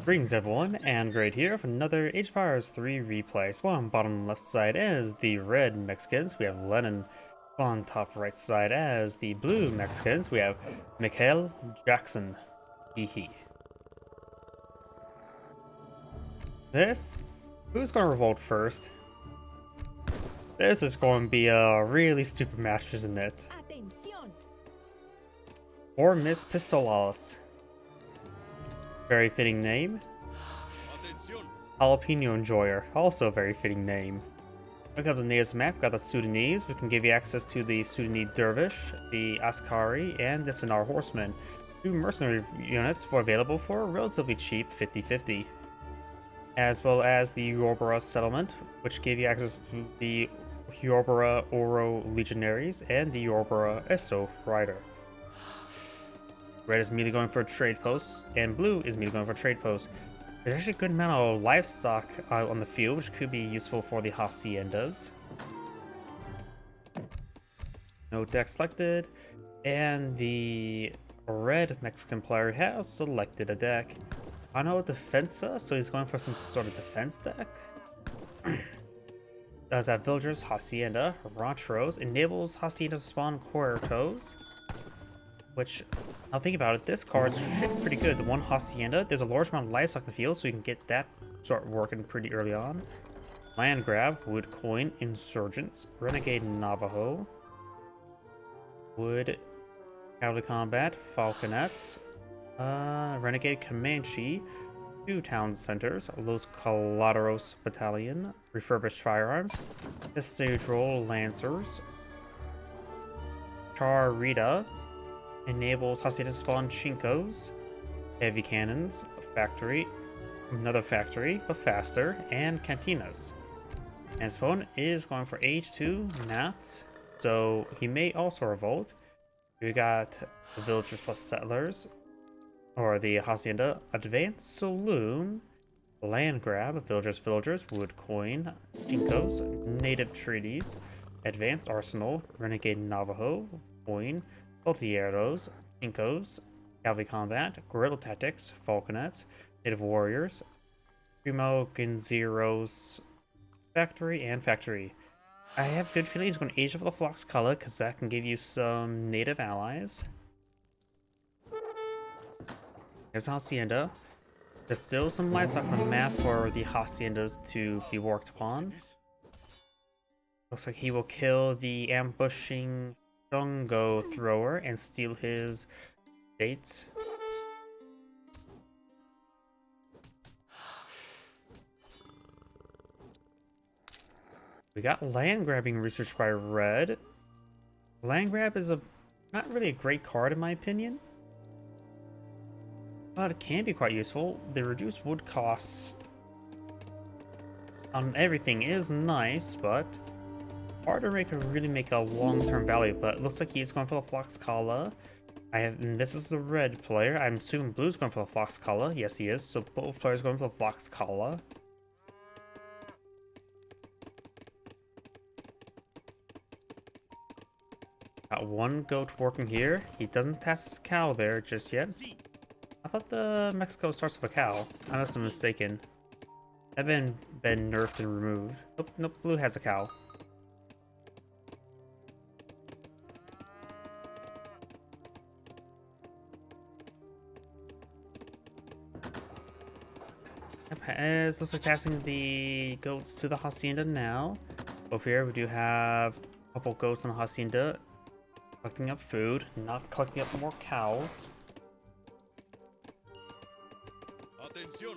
Greetings everyone, and Great here for another Age of Empires 3 replay. So on bottom left side as the red Mexicans, we have Lenin. On top right side as the blue Mexicans, we have Mikael, Jakson. Hee. Who's gonna revolt first? This is going to be a really stupid match, isn't it? Atención. Or Miss Pistolalis. Very fitting name. Jalapeno Enjoyer, also a very fitting name. Look up the natives map, we've got the Sudanese, which can give you access to the Sudanese Dervish, the Askari, and the Sinar Horsemen. Two mercenary units available for relatively cheap 50-50. As well as the Yorbara settlement, which gave you access to the Yorbara Oro Legionaries and the Yorbara Esso Rider. Red is immediately going for a trade post, and blue is immediately going for a trade post. There's actually a good amount of livestock on the field, which could be useful for the haciendas. No deck selected, and the red Mexican player has selected a deck. I know Defensa, so he's going for some sort of defense deck. Does have villagers, hacienda, ranchos, enables hacienda to spawn cuartos. Which, I'll think about it, this card's pretty good. The one hacienda, there's a large amount of livestock in the field, so you can get that start working pretty early on. Land grab, wood coin, insurgents, renegade Navajo, wood cavalry combat, falconets, renegade Comanche, two town centers, Los Coladeros battalion, refurbished firearms, stage roll lancers, Charita. Enables hacienda to spawn chinkos, heavy cannons, factory, another factory, but faster, and cantinas. And his opponent is going for H2 Nats, so he may also revolt. We got the villagers plus settlers, or the hacienda, advanced saloon, land grab, villagers, wood coin, chinkos, native treaties, advanced arsenal, renegade Navajo, coin, Potieros, Incos, Cavalry Combat, Guerrilla Tactics, Falconets, Native Warriors, Primo Ginzero's Factory, and Factory. I have good feeling he's going to Age of the Flox color because that can give you some native allies. Here's Hacienda. There's still some livestock on the map for the Haciendas to be worked upon. Looks like he will kill the ambushing Jungo thrower and steal his dates. We got land grabbing researched by red. Land grab is not really a great card in my opinion, but it can be quite useful. The reduced wood costs on everything is nice, but hard to really make a long-term value, but it looks like he's going for the Flox Kala. This is the red player. I'm assuming blue's going for the Flox Kala. Yes, he is. So both players going for the Flox Kala. Got one goat working here. He doesn't test his cow there just yet. I thought the Mexico starts with a cow. I must have been mistaken. I've been nerfed and removed. Nope, blue has a cow. As looks like passing the goats to the hacienda now. Over here we do have a couple goats on the hacienda collecting up food, not collecting up more cows. Atención.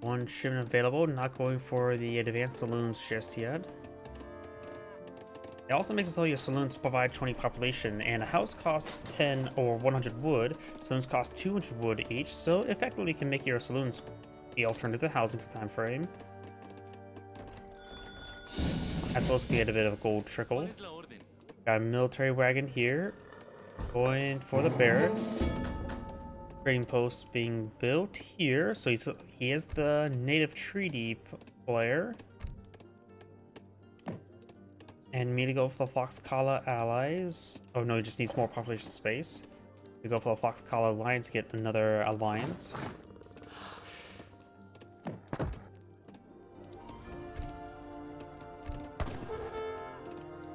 One shipment available, not going for the advanced saloons just yet. It also makes it so your saloons provide 20 population, and a house costs 10 or 100 wood. Saloons cost 200 wood each, so effectively can make your saloons the alternative housing for time frame. That's supposed to be a bit of a gold trickle. Got a military wagon here, going for the barracks. Trading post being built here, so he is the native treaty player. And immediately go for the Fox Kala allies. Oh no, he just needs more population space. We go for the Fox Collar Alliance to get another alliance.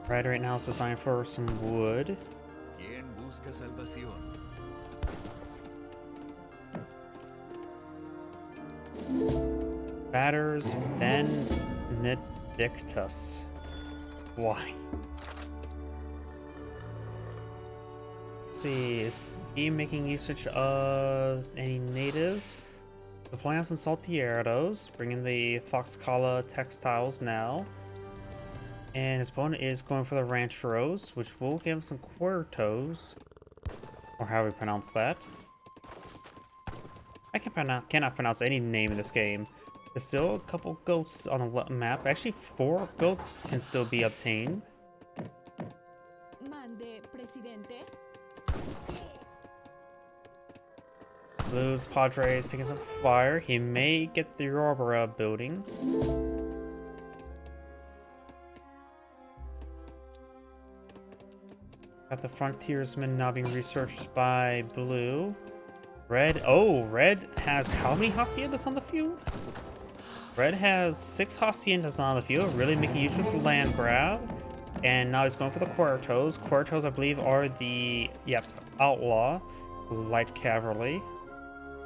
Right now is designed for some wood. ¿Quién busca salvación? Batters Benedictus. Why? Let's see, is he making usage of any natives? The plants and saltieros, bringing the Foxcala textiles now. And his opponent is going for the rancheros, which will give him some cuertos. Or how we pronounce that. I cannot pronounce any name in this game. There's still a couple goats on the map. Actually, 4 goats can still be obtained. Mande, presidente. Blue's Padres taking some fire. He may get the Yorbara building. Got the frontiersman now being researched by Blue. Red has how many haciendas on the field? Red has 6 haciendas on the field, really making use of land grab. And now he's going for the cuertos. Cuertos, I believe, are the, outlaw light cavalry,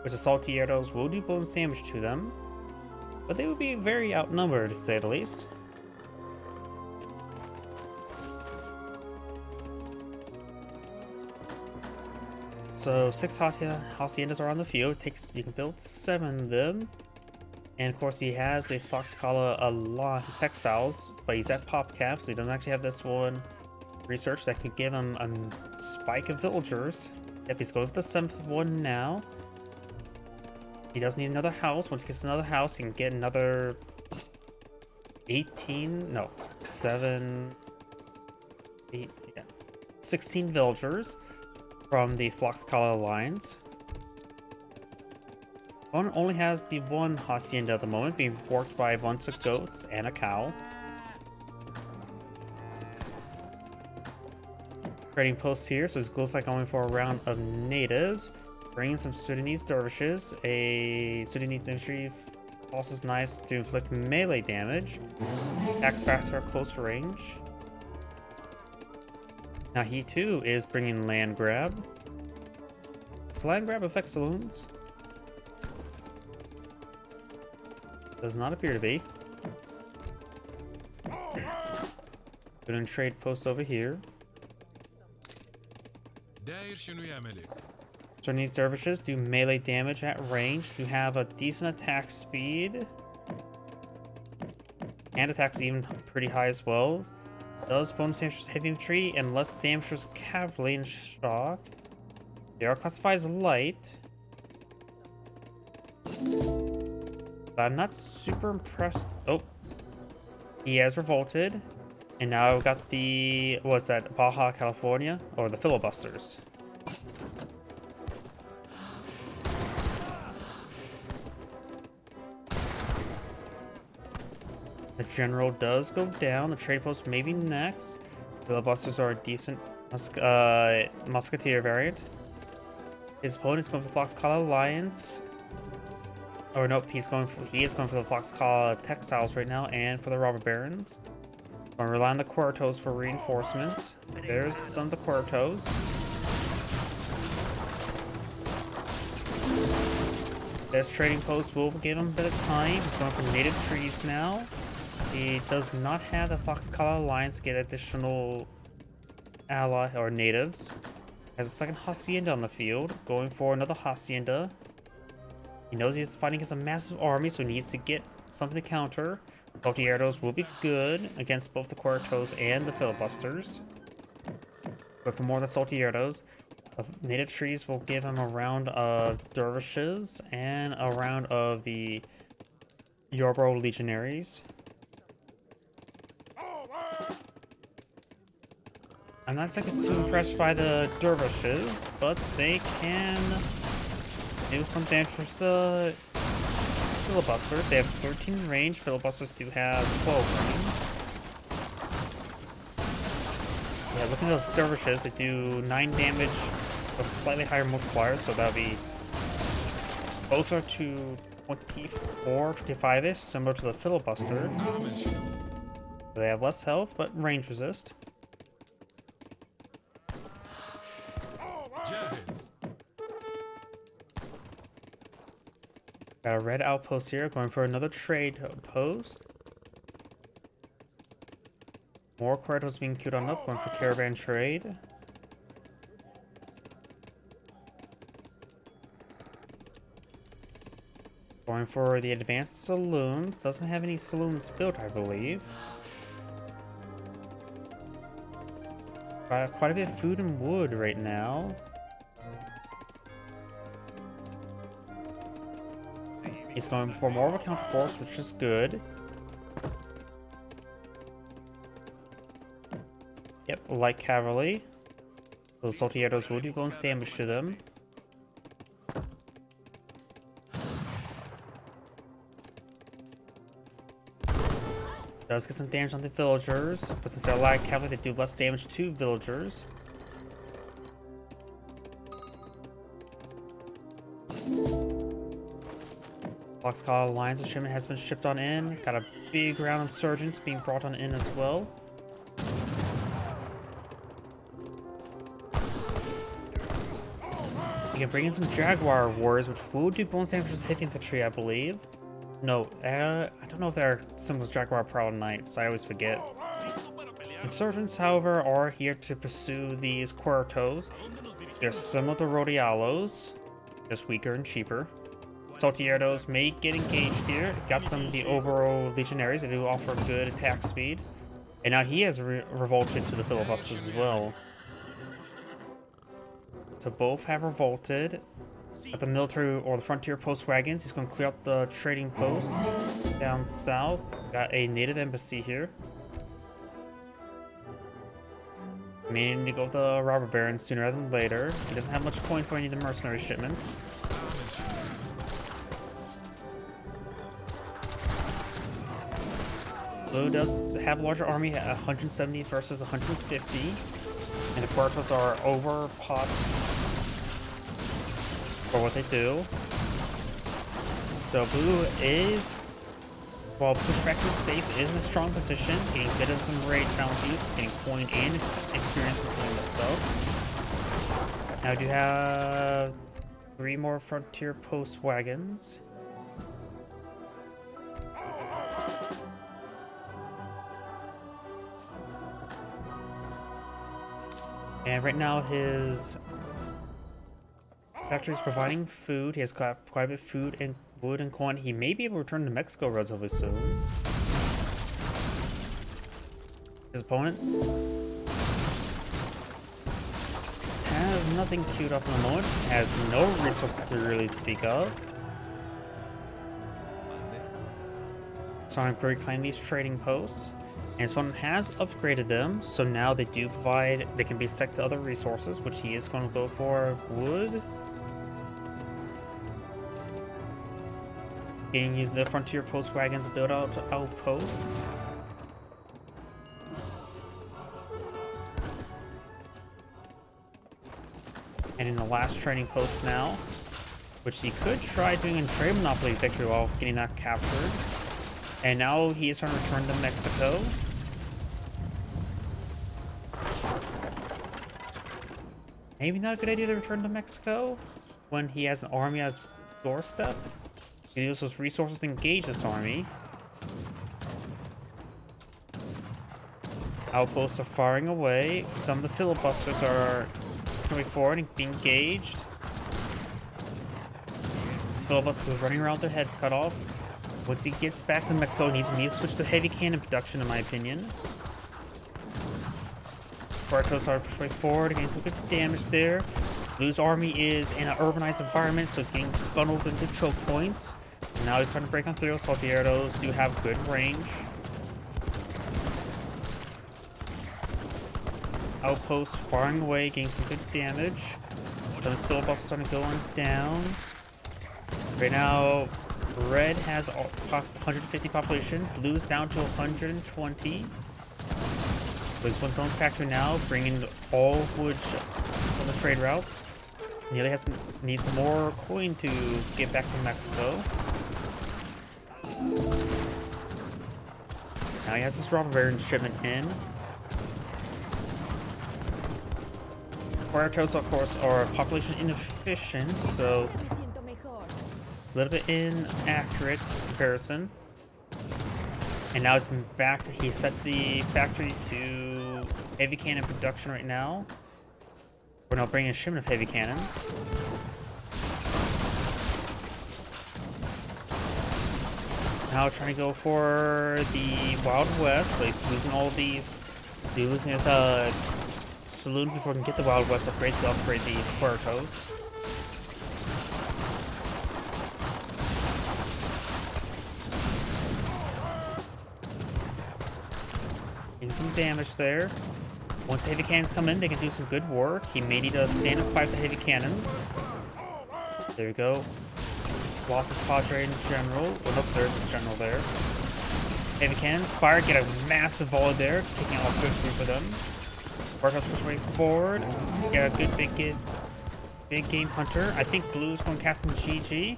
which the saltieros will do bonus damage to them, but they will be very outnumbered, to say the least. So 6 haciendas are on the field. You can build 7 of them. And of course he has the Foxcala textiles, but he's at pop cap, so he doesn't actually have this one research that can give him a spike of villagers. Yep, he's going with the 7th one now. He does need another house. Once he gets another house, he can get another 16 villagers from the Foxcala Alliance. One only has the 1 hacienda at the moment, being worked by a bunch of goats and a cow. Trading post here, so it looks like going for a round of natives. Bringing some Sudanese dervishes. A Sudanese infantry tosses knives to inflict melee damage. Attacks faster at close range. Now he too is bringing land grab. Does land grab affect saloons? Does not appear to be. Put in trade post over here. Sudanese dervishes do melee damage at range, do have a decent attack speed. And attacks even pretty high as well. Does bonus damage to heavy infantry and less damage to cavalry and shock. They are classified as light. But I'm not super impressed. Oh, he has revolted. And now I've got the, what's that, Baja California? Or the filibusters. The general does go down. The trade post may be next. Filibusters are a decent musketeer variant. His opponent is going for the Foxcala Alliance. Or nope, he is going for the Foxcala textiles right now, and for the robber barons. We're gonna rely on the cuertos for reinforcements. There's some of the cuertos. This trading post will give him a bit of time. He's going for native trees now. He does not have the Foxcala Alliance to get additional ally or natives. Has a second hacienda on the field, going for another hacienda. He knows he's fighting against a massive army, so he needs to get something to counter. Saltieros will be good against both the cuertos and the filibusters. But for more than Saltieros, native trees will give him a round of dervishes and a round of the Yorbro legionaries. I'm not exactly too impressed by the dervishes, but they can do some damage for the filibusters. They have 13 range. Filibusters do have 12 range. Yeah, looking at those dervishes, they do 9 damage a slightly higher multiplier, so that'll be closer to 24, 25-ish, similar to the filibuster. They have less health, but range resist. Got a red outpost here, going for another trade post. More Correttos being queued on up, going for caravan trade. Going for the advanced saloons. Doesn't have any saloons built, I believe. Got quite a bit of food and wood right now. He's going for more of a counter force, which is good. Yep, light cavalry. Those saltieros will do bonus damage to them. Does get some damage on the villagers, but since they're light cavalry, they do less damage to villagers. Boxcar Alliance shipment has been shipped on in. Got a big round of insurgents being brought on in as well. You can bring in some Jaguar warriors, which will do bonus damage to heavy infantry, I believe. No, I don't know if they're similar to Jaguar Proud Knights. I always forget. Insurgents, however, are here to pursue these Correttos. They're similar to Rodialos, just weaker and cheaper. Saltieros may get engaged here. Got some of the overall legionaries that do offer good attack speed. And now he has revolted to the filibusters as well. So both have revolted. At the military or the frontier post wagons, he's going to clear up the trading posts down south. Got a native embassy here. May need to go with the robber baron sooner rather than later. He doesn't have much coin for any of the mercenary shipments. Blue does have a larger army at 170 versus 150. And the Correttos are overpot for what they do. So Blue is, while pushback to space, is in a strong position, getting bit of some raid bounties, getting coin and experience for doing this stuff. Now I do have 3 more frontier post wagons. And right now his factory is providing food. He has got quite a bit of food and wood and coin. He may be able to return to Mexico relatively soon. His opponent has nothing queued up in the moment. Has no resources to really speak of. So I'm going to reclaim these trading posts. And his opponent has upgraded them, so now they do provide, they can be set to other resources, which he is going to go for wood. Getting using the frontier post wagons to build out outposts. And in the last trading post now, which he could try doing a trade monopoly victory while getting that captured. And now he is trying to return to Mexico. Maybe not a good idea to return to Mexico when he has an army as doorstep. He can use those resources to engage this army. Outposts are firing away. Some of the filibusters are coming forward and being engaged. These filibusters are running around with their heads cut off. Once he gets back to Mexico, he needs to switch to heavy cannon production, in my opinion. Correttos are pushed way forward, getting some good damage there. Blue's army is in an urbanized environment, so it's getting funneled into choke points. And now he's starting to break on through. Saltieros do have good range. Outposts firing away, getting some good damage. Some of his filibusters starting to go on down. Right now, Red has 150 population. Blue's down to 120. There's one's own factory now, bringing all wood on the trade routes. Nearly needs some more coin to get back to Mexico. Now he has his Robert shipment in. Puertos, of course, are population inefficient, so it's a little bit inaccurate comparison. And now it's back. He set the factory to heavy cannon production right now. We're now bringing a shipment of heavy cannons. Now trying to go for the Wild West, but he's losing all these. He's losing his saloon before he can get the Wild West upgrade to upgrade these Puertos. Getting some damage there. Once the heavy cannons come in, they can do some good work. He may need to stand and fight the heavy cannons. There we go. Lost his Padre in general. Well, nope, there's his general there. Heavy cannons fire, get a massive volley there, taking out a good group of them. Puertos push way forward. Get a good big game hunter. I think Blue's going to cast some GG.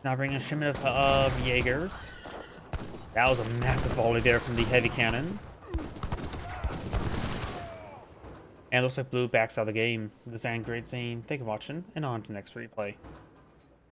Now bringing a shipment of Jaegers. That was a massive volley there from the heavy cannon. And it looks like Blue backs out of the game. This is great scene. Thank you for watching, and on to the next replay.